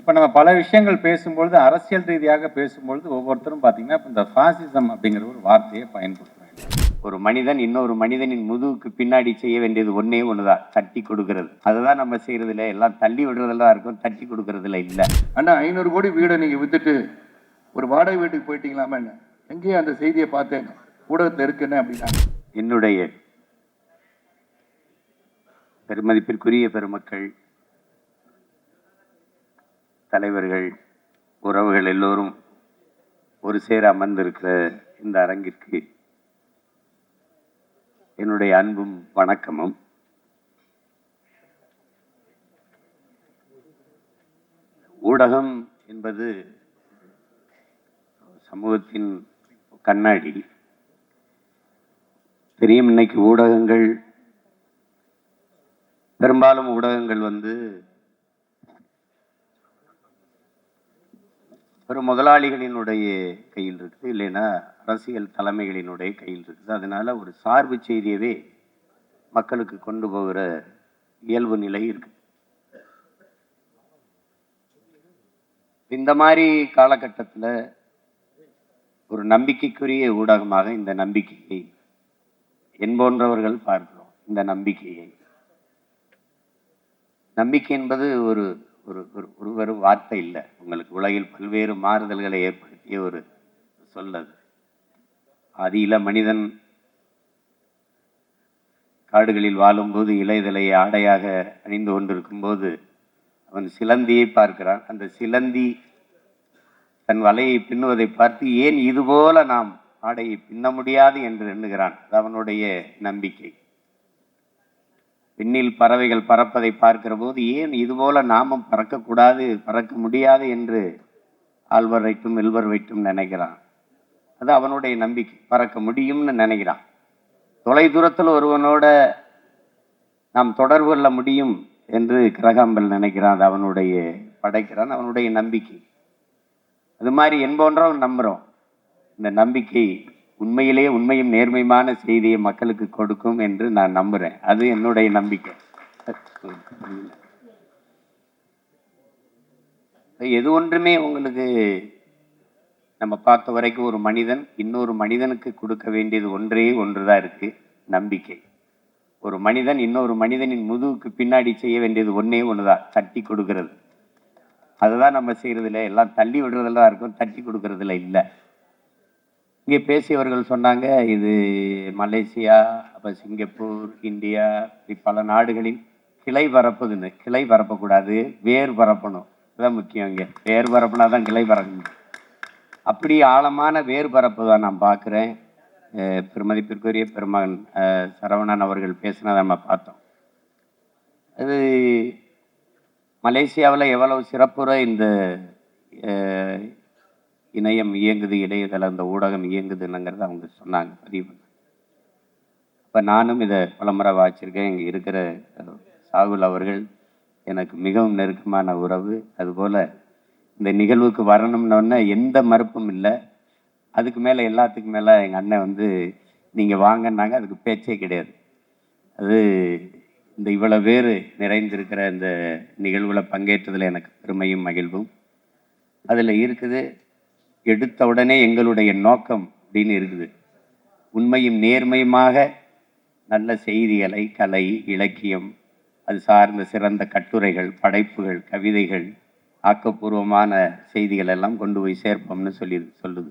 இப்போ நம்ம பல விஷயங்கள் பேசும்பொழுது, அரசியல் ரீதியாக பேசும்பொழுது ஒவ்வொருத்தரும் பார்த்தீங்கன்னா, இந்த ஃபாசிசம் அப்படிங்கிற ஒரு வார்த்தையை பயன்படுத்துறாங்க. ஒரு மனிதன் இன்னொரு மனிதனின் முதுகுக்கு பின்னாடி செய்ய வேண்டியது ஒன்னே ஒண்ணுதான், தட்டி கொடுக்கிறது. அதுதான் நம்ம செய்யறதுல, எல்லாம் தள்ளி விடுறதெல்லாம் இருக்கும், தட்டி கொடுக்கறதுல இல்ல. அண்ணா 500 கோடி வீடை நீங்க வித்துட்டு ஒரு வாடகை வீட்டுக்கு போயிட்டீங்களாமா? என்ன எங்கேயும் அந்த செய்தியை பார்த்தேன், ஊடகத்தில் இருக்குன்னு அப்படின்னா. என்னுடைய பெருமதிப்பிற்குரிய பெருமக்கள், தலைவர்கள், உறவுகள் எல்லோரும் ஒரு சேர அமர்ந்திருக்கிற இந்த அரங்கிற்கு என்னுடைய அன்பும் வணக்கமும். ஊடகம் என்பது சமூகத்தின் கண்ணாடி. தெரியும், இன்னைக்கு ஊடகங்கள், பெரும்பாலும் ஊடகங்கள் ஒரு முதலாளிகளினுடைய கையில் இருக்குது, இல்லைன்னா அரசியல் தலைமைகளினுடைய கையில் இருக்குது. அதனால ஒரு சார்பு செய்தியவே மக்களுக்கு கொண்டு போகிற இயல்பு நிலை இருக்கு. இந்த மாதிரி காலகட்டத்தில் ஒரு நம்பிக்கைக்குரிய ஊடகமாக இந்த நம்பிக்கையை என்போன்றவர்கள் பார்க்கிறோம். இந்த நம்பிக்கை என்பது ஒரு ஒரு வார்த்தை இல்லை. உங்களுக்கு உலகில் பல்வேறு மாறுதல்களை ஏற்படுத்திய ஒரு சொல்லது. ஆதியில மனிதன் காடுகளில் வாழும்போது இலைதலை ஆடையாக அணிந்து கொண்டிருக்கும் போது அவன் சிலந்தியை பார்க்கிறான். அந்த சிலந்தி தன் வலையை பின்னுவதை பார்த்து ஏன் இதுபோல நாம் ஆடையை பின்ன முடியாது என்று எண்ணுகிறான். அது அவனுடைய நம்பிக்கை. விண்ணில் பறவைகள் பறப்பதை பார்க்கிற போது ஏன் இதுபோல நாமும் பறக்கக்கூடாது, பறக்க முடியாது என்று ஆழ்வர் வைட்டும் எல்வர் வைட்டும் நினைக்கிறான். அது அவனுடைய நம்பிக்கை. பறக்க முடியும்னு நினைக்கிறான். தொலை தூரத்தில் ஒருவனோட நாம் தொடர்பு கொள்ள முடியும் என்று கிரகாம்பல் நினைக்கிறான். அது அவனுடைய படைக்கிறான், அவனுடைய நம்பிக்கை. அது மாதிரி என்போன்றவன் நம்புகிறோம். இந்த நம்பிக்கை உண்மையிலேயே உண்மையும் நேர்மையான செய்தியை மக்களுக்கு கொடுக்கும் என்று நான் நம்புகிறேன். அது என்னுடைய நம்பிக்கை. எது ஒன்றுமே உங்களுக்கு நம்ம பார்த்த வரைக்கும் ஒரு மனிதன் இன்னொரு மனிதனுக்கு கொடுக்க வேண்டியது ஒன்றே ஒன்றுதான் இருக்கு, நம்பிக்கை. ஒரு மனிதன் இன்னொரு மனிதனின் முதுகுக்கு பின்னாடி செய்ய வேண்டியது ஒன்னே ஒண்ணுதான், தட்டி கொடுக்கிறது. அதுதான் நம்ம செய்யறதுல, எல்லாம் தள்ளி விடுறதெல்லாம் இருக்கும், தட்டி கொடுக்கறதுல இல்லை. இங்கே பேசியவர்கள் சொன்னாங்க, இது மலேசியா, அப்போ சிங்கப்பூர், இந்தியா, இப்படி பல நாடுகளில் கிளை பரப்புதுன்னு. கிளை பரப்பக்கூடாது, வேர் பரப்பணும். அதுதான் முக்கியம். இங்கே வேர் பரப்புனா தான் கிளை பறக்கணும். அப்படி ஆழமான வேர் பரப்பு தான் நான் பார்க்குறேன். பெருமதிப்பிற்குரிய பெருமகன் சரவணன் அவர்கள் பேசினதை நம்ம பார்த்தோம். அது மலேசியாவில் எவ்வளவு சிறப்புற இந்த இணையம் இயங்குது, இணையதளம், இந்த ஊடகம் இயங்குதுன்னுங்கிறத அவங்க சொன்னாங்க, பதிவு. இப்போ நானும் இதை பலமுறை வாச்சிருக்கேன். இங்கே இருக்கிற சாகுல் அவர்கள் எனக்கு மிகவும் நெருக்கமான உறவு. அதுபோல் இந்த நிகழ்வுக்கு வரணும்னோடனே எந்த மறுப்பும் இல்லை. அதுக்கு மேலே எல்லாத்துக்கும் மேலே எங்கள் அண்ணன் நீங்கள் வாங்கினாங்க, அதுக்கு பேச்சே கிடையாது. அது இந்த இவ்வளோ பேர் நிறைந்திருக்கிற இந்த நிகழ்வில் பங்கேற்றதில் எனக்கு பெருமையும் மகிழ்வும் அதில் இருக்குது. எடுத்த உடனே எங்களுடைய நோக்கம் அப்படின்னு இருக்குது, உண்மையும் நேர்மையுமாக நல்ல செய்திகளை, கலை, இலக்கியம், அது சார்ந்த சிறந்த கட்டுரைகள், படைப்புகள், கவிதைகள், ஆக்கப்பூர்வமான செய்திகள் எல்லாம் கொண்டு போய் சேர்ப்போம்னு சொல்லுது.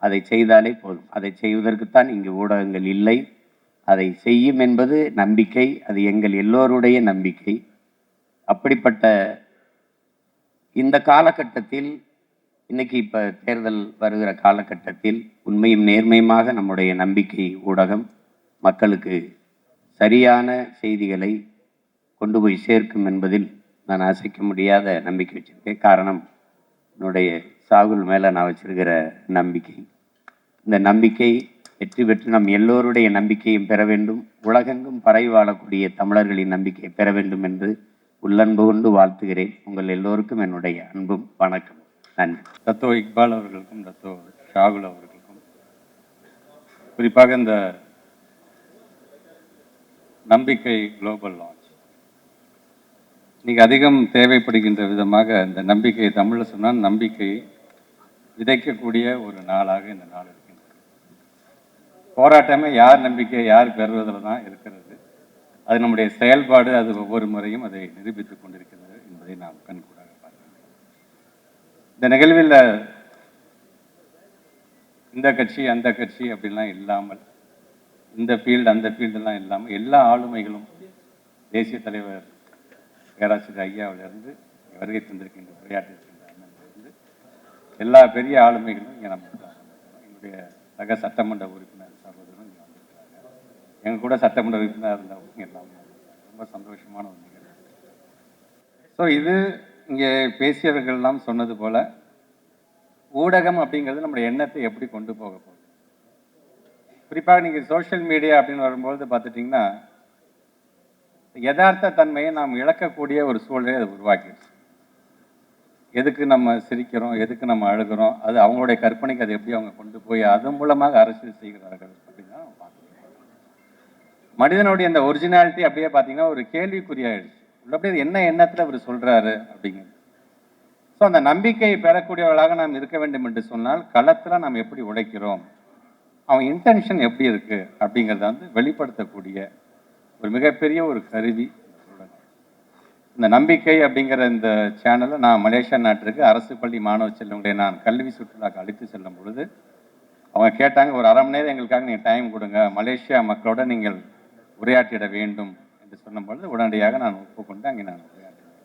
அதை செய்தாலே போதும். அதை செய்வதற்குத்தான் இங்கு ஊடகங்கள் இல்லை. அதை செய்யும் என்பது நம்பிக்கை. அது எங்கள் எல்லோருடைய நம்பிக்கை. அப்படிப்பட்ட இந்த காலகட்டத்தில், இன்னைக்கு இப்போ தேர்தல் வருகிற காலகட்டத்தில், உண்மையும் நேர்மையுமாக நம்முடைய நம்பிக்கை ஊடகம் மக்களுக்கு சரியான செய்திகளை கொண்டு போய் சேர்க்கும் என்பதில் நான் அசைக்க முடியாத நம்பிக்கை வச்சிருக்கேன். காரணம், என்னுடைய சாகுல் மேலே நான் வச்சிருக்கிற நம்பிக்கை. இந்த நம்பிக்கை வெற்றி பெற்று நம் எல்லோருடைய நம்பிக்கையும் பெற வேண்டும். உலகெங்கும் பரவி வாழக்கூடிய தமிழர்களின் நம்பிக்கையை பெற வேண்டும் என்று உள்ளன்பு கொண்டு வாழ்த்துகிறேன். உங்கள் எல்லோருக்கும் என்னுடைய அன்பும் வணக்கம். நன்றி. தத்தோ இக்பால் அவர்களுக்கும் தத்தோ ஷாகுல் அவர்களுக்கும் குறிப்பாக இந்த நம்பிக்கை குளோபல் லான்ச், இன்னைக்கு அதிகம் தேவைப்படுகின்ற விதமாக இந்த நம்பிக்கை, தமிழில் சொன்னால் நம்பிக்கையை விதைக்கக்கூடிய ஒரு நாளாக இந்த நாள் இருக்கின்றது. போராட்டமே யார் நம்பிக்கை யார் பெறுவதில் தான் இருக்கிறது. அது நம்முடைய செயல்பாடு, அது ஒவ்வொரு முறையும் அதை நிரூபித்துக் கொண்டிருக்கிறது என்பதை நாம் கண்கூடாக பார்க்கிறோம். இந்த நிகழ்வில் இந்த கட்சி அந்த கட்சி அப்படின்லாம் இல்லாமல், இந்த ஃபீல்டு அந்த ஃபீல்டெல்லாம் இல்லாமல் எல்லா ஆளுமைகளும் தேசிய தலைவர் பேராசிரியர் ஐயாவிலிருந்து வருகை தந்திருக்கின்ற உரையாற்றிருக்கின்ற அண்ணனிலிருந்து எல்லா பெரிய ஆளுமைகளும் இங்கே நம்ம எங்களுடைய சக சட்டமன்ற உறுப்பினர் சகோதரரும் இங்கே வந்திருக்கிறாங்க. எங்கள் கூட சட்டமன்ற உறுப்பினர் இருந்தவங்க எல்லாமே ரொம்ப சந்தோஷமான ஒரு நிகழ்வு. ஸோ இது இங்கே பேசியவர்கள்லாம் சொன்னது போல ஊடகம் அப்படிங்கிறது நம்முடைய எண்ணத்தை எப்படி கொண்டு போக போகுது. குறிப்பாக நீங்கள் சோஷியல் மீடியா அப்படின்னு வரும்பொழுது பார்த்துட்டிங்கன்னா யதார்த்த தன்மையை நாம் இழக்கக்கூடிய ஒரு சூழலை அது உருவாக்கிடுச்சு. எதுக்கு நம்ம சிரிக்கிறோம், எதுக்கு நம்ம அழுகிறோம், அது அவங்களுடைய கற்பனைக்கு அது எப்படி அவங்க கொண்டு போய் அதன் மூலமாக அரசியல் செய்கிறார்கள் அப்படின்னு தான் பார்க்கணும். மனிதனுடைய அந்த ஒரிஜினாலிட்டி அப்படியே பார்த்தீங்கன்னா ஒரு கேள்விக்குறியாயிடுச்சு. உள்ளபடி என்ன எண்ணத்தில் அவர் சொல்கிறாரு அப்படிங்கிறது. ஸோ அந்த நம்பிக்கை பெறக்கூடியவர்களாக நாம் இருக்க வேண்டும் என்று சொன்னால் களத்தில் நாம் எப்படி உழைக்கிறோம், அவன் இன்டென்ஷன் எப்படி இருக்குது அப்படிங்கிறத வந்து வெளிப்படுத்தக்கூடிய ஒரு மிகப்பெரிய ஒரு கருவி இந்த நம்பிக்கை அப்படிங்கிற இந்த சேனலை நான் மலேசியா நாட்டிற்கு அரசு பள்ளி மாணவ செல்வங்களை நான் கல்வி சுற்றுலாக்கு அழைத்து செல்லும் பொழுது அவங்க கேட்டாங்க, ஒரு அரை மணி நேரம் எங்களுக்காக நீங்கள் டைம் கொடுங்க, மலேசியா மக்களோட நீங்கள் உரையாற்றிட வேண்டும் என்று சொன்னபொழுது உடனடியாக நான் ஒப்புக்கொண்டு அங்கே நான் உரையாற்றினேன்.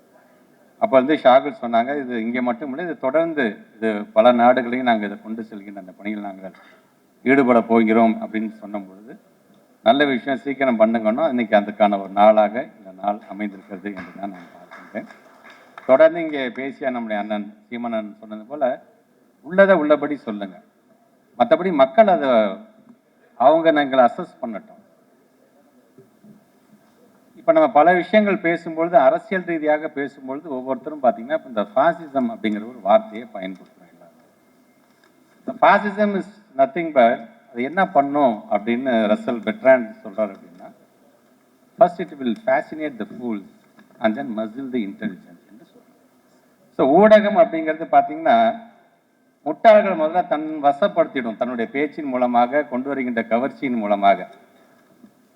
அப்போ வந்து ஷாகுல் சொன்னாங்க, இது இங்கே மட்டும் இல்லை, இது தொடர்ந்து இது பல நாடுகளையும் நாங்கள் இதை கொண்டு செல்கின்ற அந்த பணியில் நாங்கள் ஈடுபட போகிறோம் அப்படின்னு சொன்ன பொழுது நல்ல விஷயம், சீக்கிரம் பண்ணுங்கன்னா இன்னைக்கு அதுக்கான ஒரு நாளாக இந்த நாள் அமைந்திருக்கிறது என்று தான் நான் பார்க்கின்றேன். தொடர்ந்து இங்கே பேசிய நம்முடைய அண்ணன் சீமானன் சொன்னது போல உள்ளதை உள்ளபடி சொல்லுங்க, மற்றபடி மக்கள் அதை அவங்க நாங்கள் அசஸ் பண்ணட்டும். இப்போ நம்ம பல விஷயங்கள் பேசும்பொழுது அரசியல் ரீதியாக பேசும்பொழுது ஒவ்வொருத்தரும் பார்த்தீங்கன்னா இப்போ இந்த ஃபாசிசம் அப்படிங்கிற ஒரு வார்த்தையை பயன்படுத்துகிறோம் எல்லாரும். இந்த ஃபாசிசம் இஸ் நத்திங் பட் அது என்ன பண்ணும் அப்படின்னு ரசல் பெட்ரான் சொல்கிறார் அப்படின்னா, first it will fascinate the fools and then muscle the intelligence என்று சொல்கிறார். ஸோ ஊடகம் அப்படிங்கிறது பார்த்தீங்கன்னா முட்டாள்கள் முதல்ல தன் வசப்படுத்திடும், தன்னுடைய பேச்சின் மூலமாக கொண்டு வருகின்ற கவர்ச்சியின் மூலமாக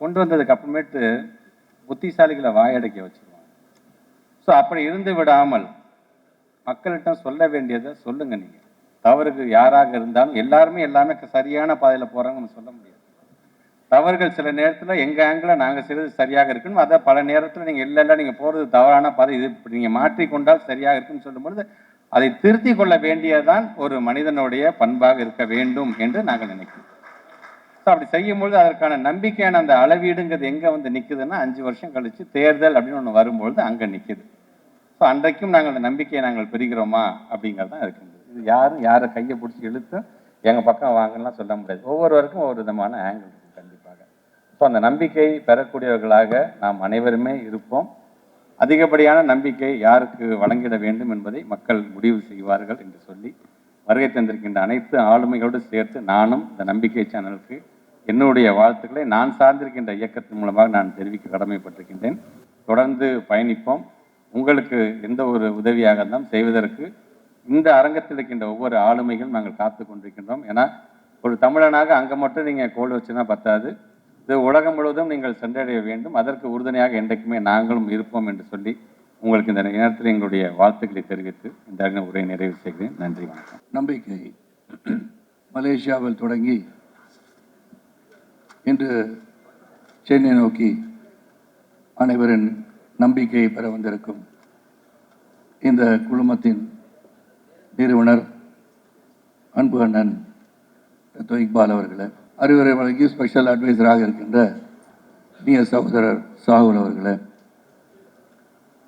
கொண்டு வந்ததுக்கு அப்புறமேட்டு புத்திசாலிகளை வாயடைக்க வச்சுருவாங்க. ஸோ அப்படி இருந்து விடாமல் மக்கள்கிட்ட சொல்ல வேண்டியதை சொல்லுங்க. நீங்கள் தவறுக்கு யாராக இருந்தாலும் எல்லாமே சரியான பாதையில் போகிறாங்க நம்ம சொல்ல முடியாது. தவறுகள் சில நேரத்தில் எங்கள் ஆங்கிளில் நாங்கள் செய்வது சரியாக இருக்கணும், அதை பல நேரத்தில் நீங்கள் இல்லை நீங்கள் போகிறது தவறான பாதை, இது இப்படி நீங்கள் மாற்றிக்கொண்டால் சரியாக இருக்குன்னு சொல்லும்பொழுது அதை திருத்தி கொள்ள வேண்டியதுதான் ஒரு மனிதனுடைய பண்பாக இருக்க வேண்டும் என்று நாங்கள் நினைக்கிறோம். ஸோ அப்படி செய்யும்பொழுது அதற்கான நம்பிக்கையான அந்த அளவீடுங்கிறது எங்கே வந்து நிற்குதுன்னா 5 வருஷம் கழித்து தேர்தல் அப்படின்னு ஒன்று வரும்பொழுது அங்கே நிற்குது. ஸோ அன்றைக்கும் நாங்கள் அந்த நம்பிக்கையை நாங்கள் பெறுகிறோமா அப்படிங்கிறது தான் இருக்குது. இது யாரும் யாரை கையை பிடிச்சி இழுத்து எங்கள் பக்கம் வாங்கலாம் சொல்ல முடியாது. ஒவ்வொருவருக்கும் ஒவ்வொரு விதமான ஆங்கிள் இருக்குது கண்டிப்பாக. ஸோ அந்த நம்பிக்கை பெறக்கூடியவர்களாக நாம் அனைவருமே இருப்போம். அதிகப்படியான நம்பிக்கை யாருக்கு வழங்கிட வேண்டும் என்பதை மக்கள் முடிவு செய்வார்கள் என்று சொல்லி வருகை தந்திருக்கின்ற அனைத்து ஆளுமைகளோடு சேர்த்து நானும் இந்த நம்பிக்கை சேனலுக்கு என்னுடைய வாழ்த்துக்களை நான் சார்ந்திருக்கின்ற இயக்கத்தின் மூலமாக நான் தெரிவிக்க கடமைப்பட்டிருக்கின்றேன். தொடர்ந்து பயணிப்போம். உங்களுக்கு எந்த ஒரு உதவியாக இருந்தாலும் செய்வதற்கு இந்த அரங்கத்தில் இருக்கின்ற ஒவ்வொரு ஆளுமைகளும் நாங்கள் காத்து கொண்டிருக்கின்றோம். ஏன்னா ஒரு தமிழனாக அங்கே மட்டும் நீங்கள் கோல் வச்சுன்னா பத்தாது, இது உலகம் முழுவதும் நீங்கள் சென்றடைய வேண்டும். அதற்கு உறுதுணையாக என்றைக்குமே நாங்களும் இருப்போம் என்று சொல்லி உங்களுக்கு இந்த நேரத்தில் எங்களுடைய வாழ்த்துக்களை தெரிவித்து இந்த உரையை நிறைவு செய்கிறேன். நன்றி, வணக்கம். நம்பிக்கை மலேசியாவில் தொடங்கி இன்று சென்னை நோக்கி அனைவரின் நம்பிக்கையை பெற வந்திருக்கும் இந்த குழுமத்தின் நிறுவனர் அன்பு அண்ணன் இக்பால் அவர்களை, அறிவுரை வழங்கி ஸ்பெஷல் அட்வைசராக இருக்கின்ற இனிய சகோதரர் சாகுல் அவர்களை,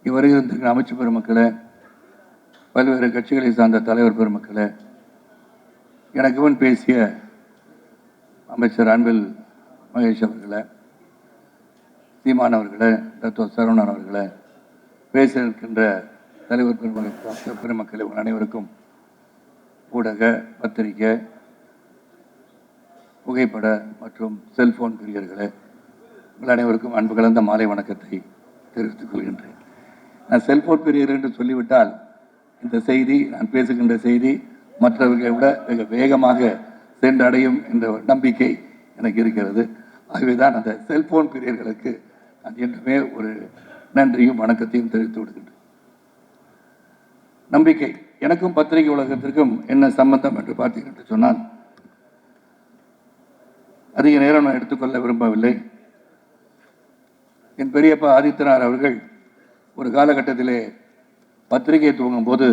இவருகிற இருந்திருக்கிற அமைச்சர் பெருமக்களை, பல்வேறு கட்சிகளை சார்ந்த தலைவர் பெருமக்களை, எனக்கு முன் பேசிய அமைச்சர் அன்பில் மகேஷ் அவர்களை, சீமான் அவர்களை, டாக்டர் சரவணன் அவர்களை, பேச இருக்கின்ற தலைவர் பெருமக்களை உங்கள் அனைவருக்கும் ஊடக, பத்திரிகை, புகைப்பட மற்றும் செல்போன் பிரியர்களே, உங்கள் அனைவருக்கும் அன்பு கலந்த மாலை வணக்கத்தை தெரிவித்துக் கொள்கின்றேன். நான் செல்போன் பிரியர் என்று சொல்லிவிட்டால் இந்த செய்தி, நான் பேசுகின்ற செய்தி மற்றவர்களை விட மிக வேகமாக சென்றடையும் என்ற நம்பிக்கை எனக்கு இருக்கிறது. ஆகவேதான் அந்த செல்போன் பிரியர்களுக்கு நான் என்றுமே ஒரு நன்றியும் வணக்கத்தையும் தெரிவித்து விடுகின்றேன். நம்பிக்கை எனக்கும் பத்திரிகை உலகத்திற்கும் என்ன சம்பந்தம் என்று பார்த்தீர்கள் என்று சொன்னால், அதிக நேரம் நான் எடுத்துக்கொள்ள விரும்பவில்லை. என் பெரியப்பா ஆதித்தனார் அவர்கள் ஒரு காலகட்டத்திலே பத்திரிகை துவங்கும் போது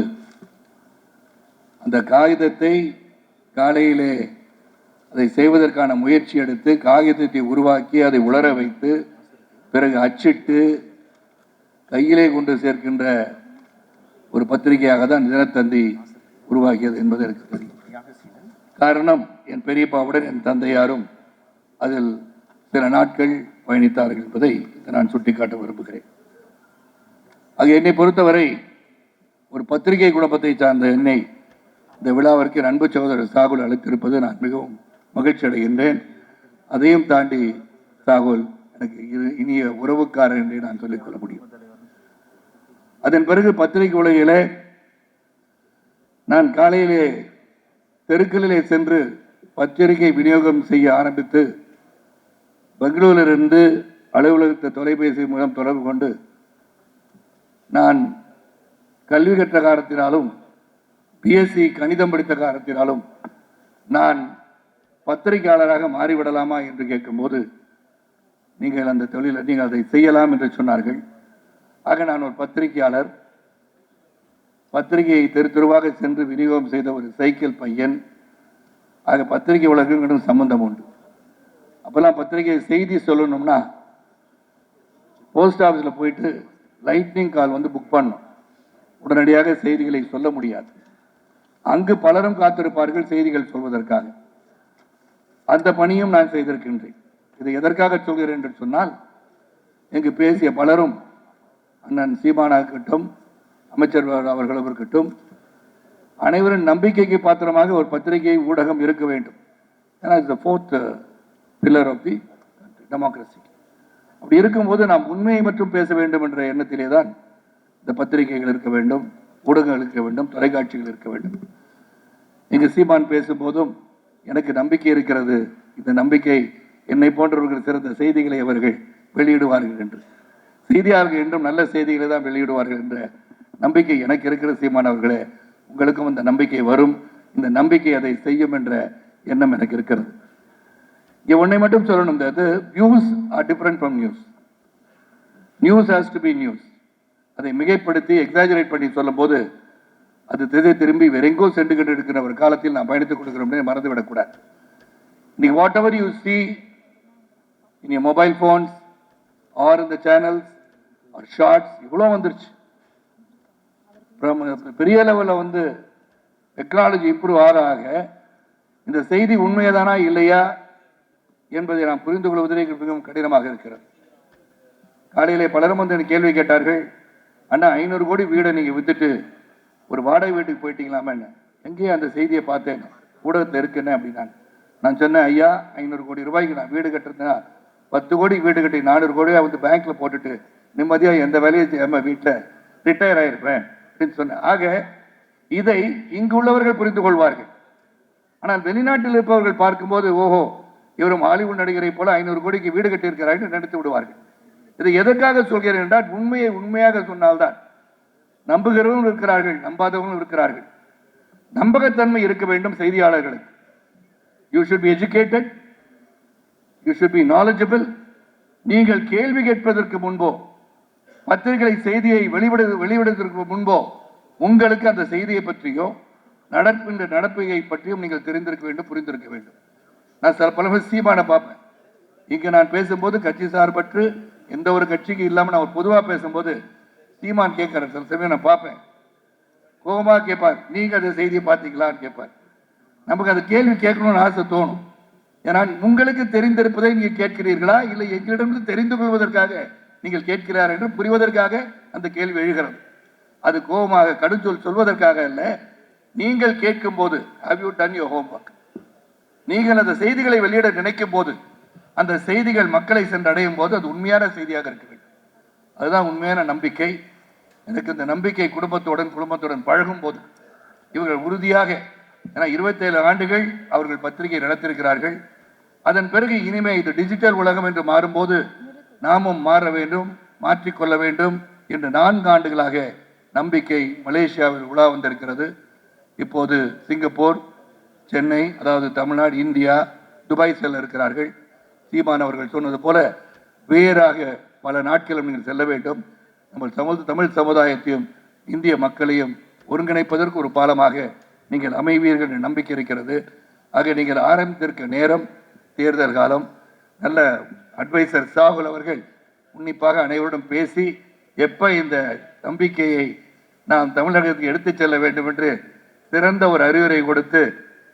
அந்த காகிதத்தை காலையிலே அதை செய்வதற்கான முயற்சி எடுத்து காகிதத்தை உருவாக்கி அதை உலர வைத்து பிறகு அச்சிட்டு கையிலே கொண்டு சேர்க்கின்ற ஒரு பத்திரிகையாக தான் தினத்தந்தி உருவாக்கியது என்பது எனக்கு தெரியும். காரணம், என் பெரியப்பாவுடன் என் தந்தையாரும் அதில் சில நாட்கள் பயணித்தார்கள் என்பதை நான் சுட்டிக்காட்ட விரும்புகிறேன். அது என்னை பொறுத்தவரை ஒரு பத்திரிகை குழப்பத்தை சார்ந்த என்னை இந்த விழாவிற்கு என் அன்பு சகோதரர் சாகுல் அழைத்திருப்பது நான் மிகவும் மகிழ்ச்சி அடைகின்றேன். அதையும் தாண்டி சாகுல் எனக்கு இனிய உறவுக்காரர் என்றே நான் சொல்லிக்கொள்ள முடியும். அதன் பிறகு பத்திரிகை உலகிலே நான் காலையிலே தெருக்களிலே சென்று பத்திரிகை விநியோகம் செய்ய ஆரம்பித்து பெங்களூரிலிருந்து அலுவலகத்தை தொலைபேசி மூலம் தொடர்பு கொண்டு நான் கல்வி கற்ற காரணத்தினாலும் பிஎஸ்சி கணிதம் படித்த காரணத்தினாலும் நான் பத்திரிகையாளராக மாறிவிடலாமா என்று கேட்கும்போது, நீங்கள் அந்த தொழிலை நீங்கள் அதை செய்யலாம் என்று சொன்னார்கள். ஆக நான் ஒரு பத்திரிகையாளர், பத்திரிகையை தெரு தெருவாக சென்று விநியோகம் செய்த ஒரு சைக்கிள் பையன். ஆக பத்திரிகை உலகம் சம்பந்தம் உண்டு. அப்பெல்லாம் பத்திரிகை செய்தி சொல்லணும்னா போஸ்ட் ஆஃபீஸில் போயிட்டு லைட்னிங் கால் வந்து புக் பண்ணணும். உடனடியாக செய்திகளை சொல்ல முடியாது. அங்கு பலரும் காத்திருப்பார்கள் செய்திகள் சொல்வதற்காக. அந்த பணியும் நான் செய்திருக்கின்றேன். இதை எதற்காக சொல்கிறேன் என்று சொன்னால், இங்கு பேசிய பலரும், அண்ணன் சீமானா இருக்கட்டும், அமைச்சர் அவர்களும் இருக்கட்டும், அனைவரும் நம்பிக்கைக்கு பாத்திரமாக ஒரு பத்திரிகை ஊடகம் இருக்க வேண்டும். ஏன்னா it's the fourth pillar of the democracy. அப்படி இருக்கும்போது நாம் உண்மையை மட்டும் பேச வேண்டும் என்ற எண்ணத்திலே தான் இந்த பத்திரிகைகள் இருக்க வேண்டும், ஊடகங்கள் இருக்க வேண்டும், தொலைக்காட்சிகள் இருக்க வேண்டும். இங்கு சீமான் பேசும்போதும் எனக்கு நம்பிக்கை இருக்கிறது. இந்த நம்பிக்கை என்னை போன்றவர்கள் சிறந்த செய்திகளை அவர்கள் வெளியிடுவார்கள் என்று, செய்தியாளர்கள் என்றும் நல்ல செய்திகளை தான் வெளியிடுவார்கள் என்ற நம்பிக்கை எனக்கு இருக்கிற சீமான் அவர்களே, உங்களுக்கும் இந்த நம்பிக்கை வரும். இந்த நம்பிக்கை அதை செய்யும் என்ற எண்ணம் எனக்கு இருக்கிறது. இங்கே ஒன்றை மட்டும் சொல்லணும், அது views are different from news. News has to be news. அதை மிகைப்படுத்தி எக்ஸாஜரேட் பண்ணி சொல்லும் போது அது திசை திரும்பி வேறெங்கோ சென்றுகிட்டு இருக்கிற ஒரு காலத்தில் நான் பயணித்துக் கொடுக்கிறோம் மறந்துவிடக்கூடாது. இன்னைக்கு whatever you see in your mobile phones are இந்த சேனல்ஸ் ஆர் ஷார்ட்ஸ் இவ்வளோ வந்துருச்சு. பெரிய லெவலில் வந்து டெக்னாலஜி இம்ப்ரூவ் ஆக இந்த செய்தி உண்மையதானா இல்லையா என்பதை நாம் புரிந்து கொள்வதே மிகவும் கடினமாக இருக்கிறது. காலையிலே பலரும் வந்து எனக்கு கேள்வி கேட்டார்கள், அண்ணா 500 கோடி வீடை நீங்கள் வித்துட்டு ஒரு வாடகை வீட்டுக்கு போயிட்டீங்களாமா என்ன? எங்கேயே அந்த செய்தியை பார்த்தேன், ஊடகத்தில் இருக்குன்னு அப்படின்னாங்க. நான் சொன்னேன், ஐயா 500 கோடி ரூபாய்க்கு நான் வீடு கட்டுறதுன்னா 10 கோடி வீடு கட்டி 400 கோடியாக வந்து பேங்க்ல போட்டுட்டு நிம்மதியாக எந்த வேலையை செய்யாமல் வீட்டில் ரிட்டையர் ஆகிருப்பேன் அப்படின்னு சொன்னேன். ஆக இதை இங்கு உள்ளவர்கள் புரிந்து கொள்வார்கள். ஆனால் வெளிநாட்டில் இருப்பவர்கள் பார்க்கும்போது, ஓஹோ இவரும் ஹாலிவுட் நடிகரை போல 500 கோடிக்கு வீடு கட்டியிருக்கிறார் என்று நினைத்து விடுவார்கள். இதை எதற்காக சொல்கிறேன் என்றால், உண்மையை உண்மையாக சொன்னால்தான் நம்புகிறவர்களும் இருக்கிறார்கள், நம்பாதவர்களும் இருக்கிறார்கள். நம்பகத்தன்மை இருக்க வேண்டும் செய்தியாளர்களுக்கு. You should be educated, you should be knowledgeable. நீங்கள் கேள்வி கேட்பதற்கு முன்போ, பத்திரிகை செய்தியை வெளியிடுவதற்கு முன்போ உங்களுக்கு அந்த செய்தியை பற்றியோ நடக்கின்ற நடப்பையை பற்றியும் நீங்கள் தெரிந்திருக்க வேண்டும், புரிந்திருக்க வேண்டும். நான் சில பல சீமான பார்ப்பேன். இங்கே நான் பேசும்போது கட்சி சார்பற்று எந்த ஒரு கட்சிக்கு இல்லாமல் நான் பொதுவாக பேசும்போது சீமான் கேட்கிற சில சமயம் நான் பார்ப்பேன். கோபமாக கேட்பார், நீங்கள் அந்த செய்தியை பார்த்தீங்களான்னு கேட்பார். நமக்கு அந்த கேள்வி கேட்கணும்னு ஆசை தோணும். ஏன்னா உங்களுக்கு தெரிந்திருப்பதை நீங்கள் கேட்கிறீர்களா, இல்லை எங்களிடமிருந்து தெரிந்து கொள்வதற்காக நீங்கள் கேட்கிறார் என்று புரிவதற்காக அந்த கேள்வி எழுகிறது. அது கோபமாக கடுஞ்சொல் சொல்வதற்காக அல்ல. நீங்கள் கேட்கும் போது have you done your homework? நீங்கள் அந்த செய்திகளை வெளியிட நினைக்கும் போது, அந்த செய்திகள் மக்களை சென்றடையும் போது அது உண்மையான செய்தியாக இருக்க வேண்டும். அதுதான் உண்மையான நம்பிக்கை. எனக்கு இந்த நம்பிக்கை குடும்பத்துடன் பழகும் போது இவர்கள் உறுதியாக, ஏன்னா 27 ஆண்டுகள் அவர்கள் பத்திரிகை நடத்திருக்கிறார்கள். அதன் பிறகு இனிமே இது டிஜிட்டல் உலகம் என்று மாறும்போது நாமும் மாற வேண்டும், மாற்றிக்கொள்ள வேண்டும் என்று 4 ஆண்டுகளாக நம்பிக்கை மலேசியாவில் உலா வந்திருக்கிறது. இப்போது சிங்கப்பூர், சென்னை, அதாவது தமிழ்நாடு, இந்தியா, துபாய் செல்ல இருக்கிறார்கள். சீமான் அவர்கள் சொன்னது போல வேறாக பல நாட்களும் நீங்கள் செல்ல வேண்டும். நம்ம தமிழ் சமுதாயத்தையும் இந்திய மக்களையும் ஒருங்கிணைப்பதற்கு ஒரு பாலமாக நீங்கள் அமைவீர்கள் என்ற நம்பிக்கை இருக்கிறது. ஆக நீங்கள் ஆரம்பித்திருக்க நேரம் தேர்தல் காலம். நல்ல அட்வைசர் சாகுல் அவர்கள் உன்னிப்பாக அனைவருடன் பேசி எப்ப இந்த நம்பிக்கையை நாம் தமிழகத்துக்கு எடுத்துச் செல்ல வேண்டும் என்று சிறந்த ஒரு அறிவுரை கொடுத்து,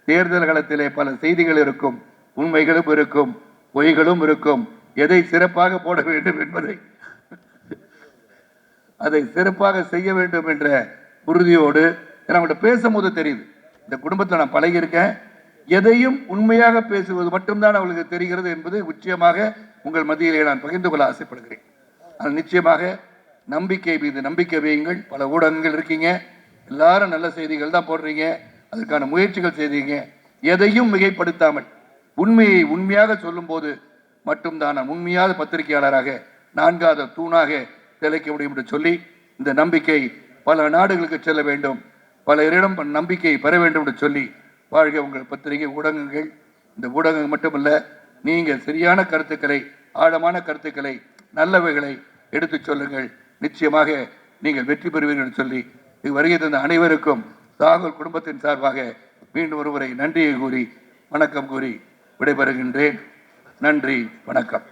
தேர்தல் களத்திலே பல செய்திகள் இருக்கும், உண்மைகளும் இருக்கும், பொய்களும் இருக்கும், எதை சிறப்பாக போட வேண்டும் என்பதை அதை சிறப்பாக செய்ய வேண்டும் என்ற உறுதியோடு, அவங்கள்ட்ட பேசும்போது தெரியுது, இந்த குடும்பத்தில் நான் பழகியிருக்கேன், எதையும் உண்மையாக பேசுவது மட்டும்தான் அவளுக்கு தெரிகிறது என்பது நிச்சயமாக உங்கள் மத்தியிலே நான் பகிர்ந்து கொள்ள ஆசைப்படுகிறேன். அது நிச்சயமாக நம்பிக்கை மீது நம்பிக்கை வையுங்கள். பல ஊடகங்கள் இருக்கீங்க, எல்லாரும் நல்ல செய்திகள் தான் போடுறீங்க, அதுக்கான முயற்சிகள் செய்தீங்க. எதையும் மிகைப்படுத்தாமல் உண்மையை உண்மையாக சொல்லும் போது மட்டும்தான் நான் உண்மையான பத்திரிகையாளராக 4வது தூணாக திளைக்க முடியும் என்று சொல்லி, இந்த நம்பிக்கை பல நாடுகளுக்கு செல்ல வேண்டும், பலரிடம் நம்பிக்கை பெற வேண்டும் என்று சொல்லி, வாழ்க உங்கள் பத்திரிகை ஊடகங்கள். இந்த ஊடகங்கள் மட்டுமல்ல, நீங்கள் சரியான கருத்துக்களை, ஆழமான கருத்துக்களை, நல்லவைகளை எடுத்துச் சொல்லுங்கள். நிச்சயமாக நீங்கள் வெற்றி பெறுவீர்கள் என்று சொல்லி வருகை தந்த அனைவருக்கும் சாகுல் குடும்பத்தின் சார்பாக மீண்டும் ஒருமுறை நன்றியை கூறி வணக்கம் கூறி விடைபெறுகின்றேன். நன்றி, வணக்கம்.